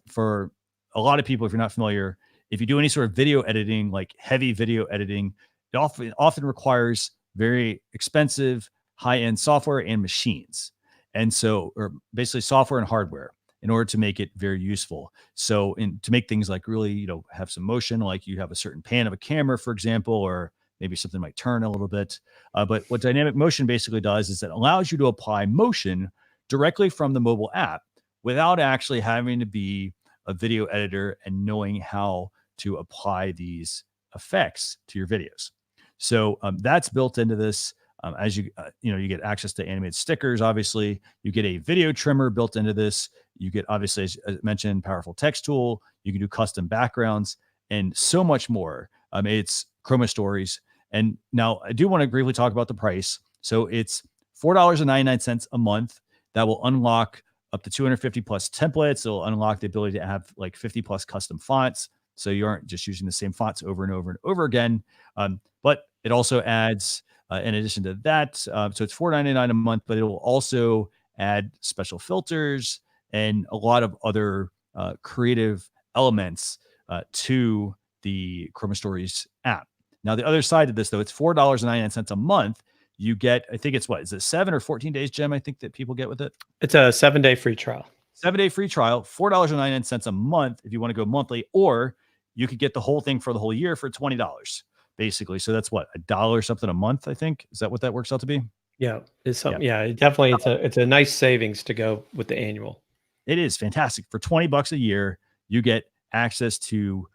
for a lot of people, if you're not familiar, if you do any sort of video editing, like heavy video editing, it often requires very expensive, high-end software and machines. And so, or basically software and hardware in order to make it very useful. So to make things like really, have some motion, like you have a certain pan of a camera, for example, or maybe something might turn a little bit. But what dynamic motion basically does is it allows you to apply motion directly from the mobile app without actually having to be a video editor and knowing how to apply these effects to your videos. So that's built into this. As you get access to animated stickers. Obviously, you get a video trimmer built into this. You get, obviously, as I mentioned, powerful text tool. You can do custom backgrounds, and so much more. It's Chroma Stories. And now I do want to briefly talk about the price. So it's $4.99 a month. That will unlock up to 250 plus templates. It'll unlock the ability to have like 50 plus custom fonts. So you aren't just using the same fonts over and over and over again. But it also adds, in addition to that, so it's $4.99 a month, but it will also add special filters and a lot of other creative elements to the Chroma Stories app. Now, the other side of this, though, it's $4.99 a month. You get, I think it's what, is it 7 or 14 days, Jim? I think that people get with it. It's a 7-day free trial. 7-day free trial, $4.99 a month if you want to go monthly, or you could get the whole thing for the whole year for $20, basically. So that's what, $1 something a month, I think. Is that what that works out to be? Yeah, it's something. Yeah, definitely. It's a nice savings to go with the annual. It is fantastic. For $20 a year, you get access to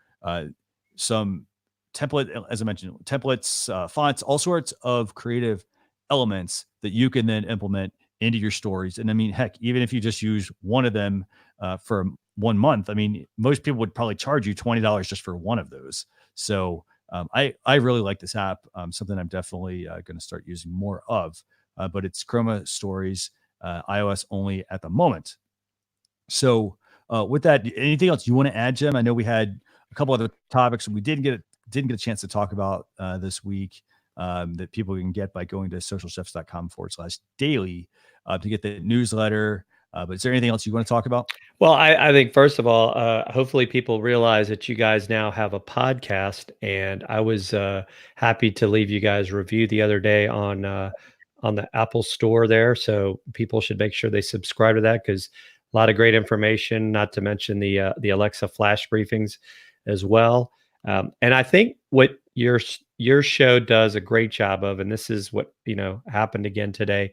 some template, as I mentioned, templates, fonts, all sorts of creative elements that you can then implement into your stories. And I mean, heck, even if you just use one of them for 1 month, I mean, most people would probably charge you $20 just for one of those. So I really like this app. Something I'm definitely going to start using more of. But it's Chroma Stories, iOS only at the moment. So with that, anything else you want to add, Jim? I know we had a couple other topics we didn't get a chance to talk about this week that people can get by going to socialchefs.com/daily to get the newsletter. But is there anything else you want to talk about? Well, I think first of all, hopefully people realize that you guys now have a podcast, and I was happy to leave you guys a review the other day on the Apple Store there. So people should make sure they subscribe to that, because a lot of great information. Not to mention the Alexa flash briefings as well. And I think what your show does a great job of, and this is what happened again today,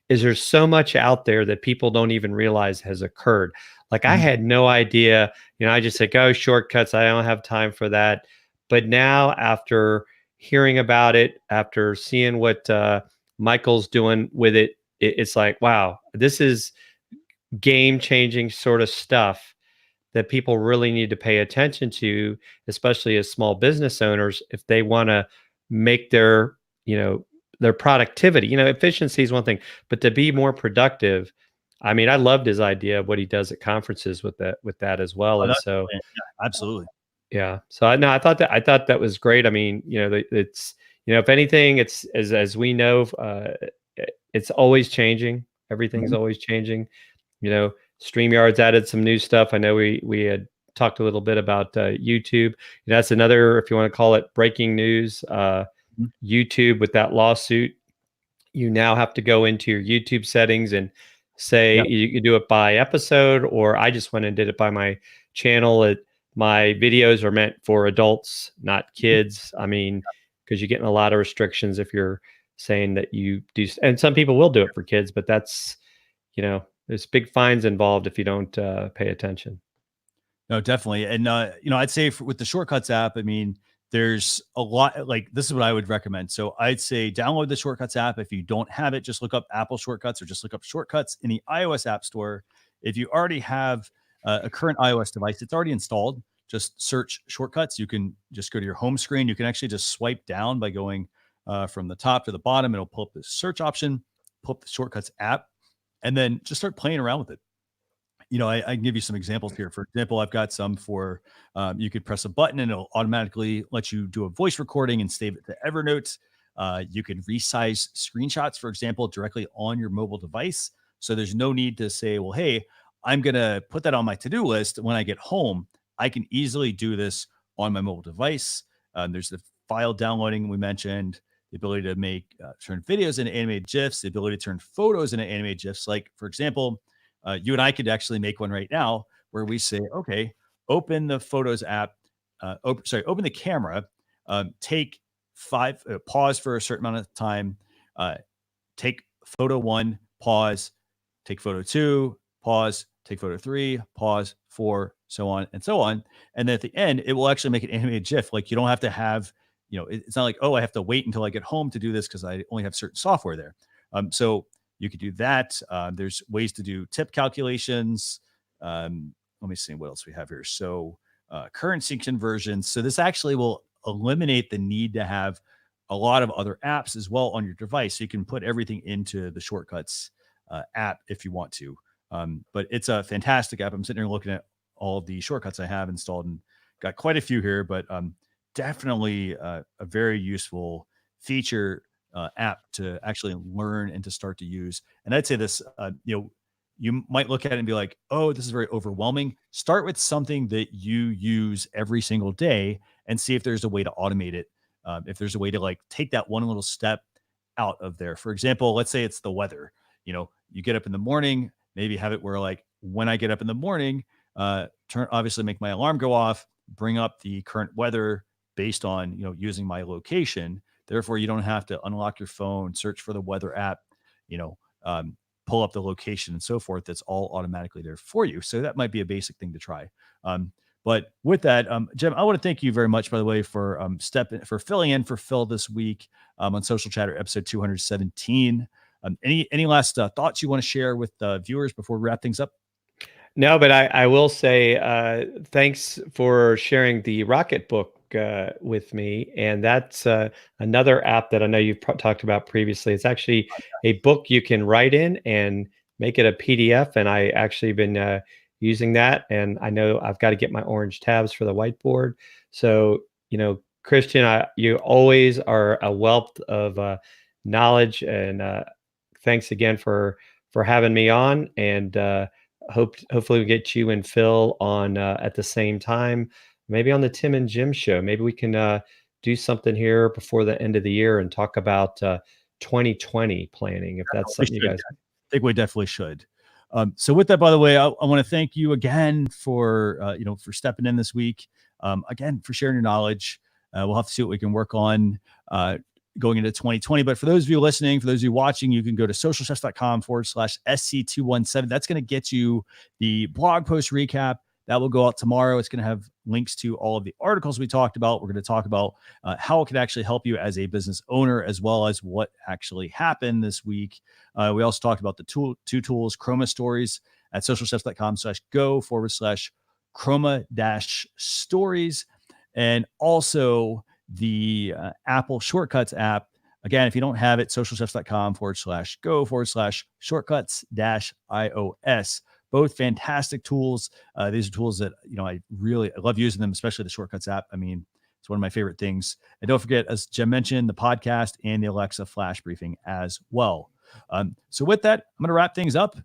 is there's so much out there that people don't even realize has occurred. Like I had no idea, I just said, oh, shortcuts, I don't have time for that. But now after hearing about it, after seeing what Michael's doing with it, it's like, wow, this is game-changing sort of stuff that people really need to pay attention to, especially as small business owners, if they want to make their productivity, efficiency is one thing, but to be more productive. I mean, I loved his idea of what he does at conferences with that as well. And so, yeah, absolutely. Yeah. So I thought that was great. I mean, it's, if anything, it's as we know, it's always changing. Everything's always changing. StreamYard's added some new stuff. I know we had talked a little bit about YouTube. That's another, if you want to call it breaking news, YouTube with that lawsuit. You now have to go into your YouTube settings and say you can do it by episode, or I just went and did it by my channel. My videos are meant for adults, not kids. I mean, because you're getting a lot of restrictions if you're saying that you do, and some people will do it for kids, but that's, there's big fines involved if you don't pay attention. No, definitely. And, I'd say with the Shortcuts app, I mean, there's a lot, like, this is what I would recommend. So I'd say download the Shortcuts app. If you don't have it, just look up Apple Shortcuts or just look up Shortcuts in the iOS App Store. If you already have a current iOS device, it's already installed. Just search Shortcuts. You can just go to your home screen. You can actually just swipe down by going from the top to the bottom. It'll pull up the search option, pull up the Shortcuts app, and then just start playing around with it. I can give you some examples here. For example, I've got some for you could press a button and it'll automatically let you do a voice recording and save it to Evernote. You can resize screenshots, for example, directly on your mobile device. So there's no need to say, well, hey, I'm going to put that on my to-do list when I get home. I can easily do this on my mobile device. There's the file downloading we mentioned, the ability to make turn videos into animated GIFs, the ability to turn photos into animated GIFs. Like, for example, you and I could actually make one right now where we say, okay, open the Photos app, open the camera, take pause for a certain amount of time, take photo 1, pause, take photo 2, pause, take photo 3, pause, 4, so on and so on. And then at the end, it will actually make an animated GIF. Like, you don't have to have, it's not like, oh, I have to wait until I get home to do this because I only have certain software there. So you could do that. There's ways to do tip calculations. Let me see what else we have here. So currency conversions. So this actually will eliminate the need to have a lot of other apps as well on your device. So you can put everything into the Shortcuts app if you want to. But it's a fantastic app. I'm sitting here looking at all of the shortcuts I have installed and got quite a few here, but definitely a very useful feature app to actually learn and to start to use. And I'd say this, you might look at it and be like, oh, this is very overwhelming. Start with something that you use every single day and see if there's a way to automate it. If there's a way to like take that one little step out of there. For example, let's say it's the weather. You get up in the morning, maybe have it where like when I get up in the morning, obviously make my alarm go off, bring up the current weather based on, using my location. Therefore, you don't have to unlock your phone, search for the weather app, pull up the location and so forth. That's all automatically there for you. So that might be a basic thing to try. But with that, Jim, I want to thank you very much, by the way, for filling in for Phil this week on Social Chatter episode 217. Any last thoughts you want to share with viewers before we wrap things up? No, but I will say thanks for sharing the Rocket Book with me. And that's another app that I know you've talked about previously. It's actually a book you can write in and make it a PDF. And I actually been using that. And I know I've got to get my orange tabs for the whiteboard. So, Christian, you always are a wealth of knowledge. And thanks again for having me on. And hopefully we get you and Phil on at the same time, maybe on the Tim and Jim show. Maybe we can do something here before the end of the year and talk about 2020 planning, if that's something you guys. I think we definitely should. So with that, by the way, I want to thank you again for stepping in this week. Again, for sharing your knowledge. We'll have to see what we can work on going into 2020. But for those of you listening, for those of you watching, you can go to socialchefs.com/SC217. That's going to get you the blog post recap. That will go out tomorrow. It's going to have links to all of the articles we talked about. We're going to talk about how it can actually help you as a business owner, as well as what actually happened this week. We also talked about the two tools, Chroma Stories at socialchefs.com/go/Chroma-stories. And also the Apple Shortcuts app. Again, if you don't have it, socialchefs.com/go/shortcuts-iOS. Both fantastic tools. These are tools that, I love using them, especially the Shortcuts app. I mean, it's one of my favorite things. And don't forget, as Jim mentioned, the podcast and the Alexa flash briefing as well. So with that, I'm going to wrap things up.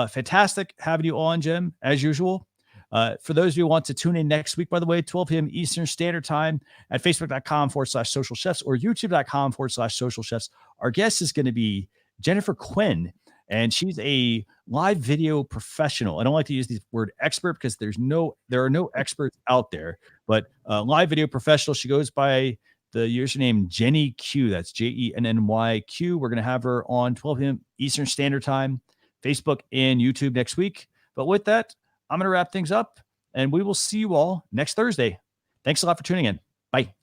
Fantastic having you on, Jim, as usual. For those of you who want to tune in next week, by the way, 12 p.m. Eastern Standard Time at facebook.com/social chefs or youtube.com/social chefs. Our guest is going to be Jennifer Quinn, and she's a live video professional. I don't like to use the word expert because there are no experts out there, but live video professional. She goes by the username Jenny Q. That's JENNYQ. We're going to have her on 12 p.m. Eastern Standard Time, Facebook and YouTube next week. But with that, I'm going to wrap things up, and we will see you all next Thursday. Thanks a lot for tuning in. Bye.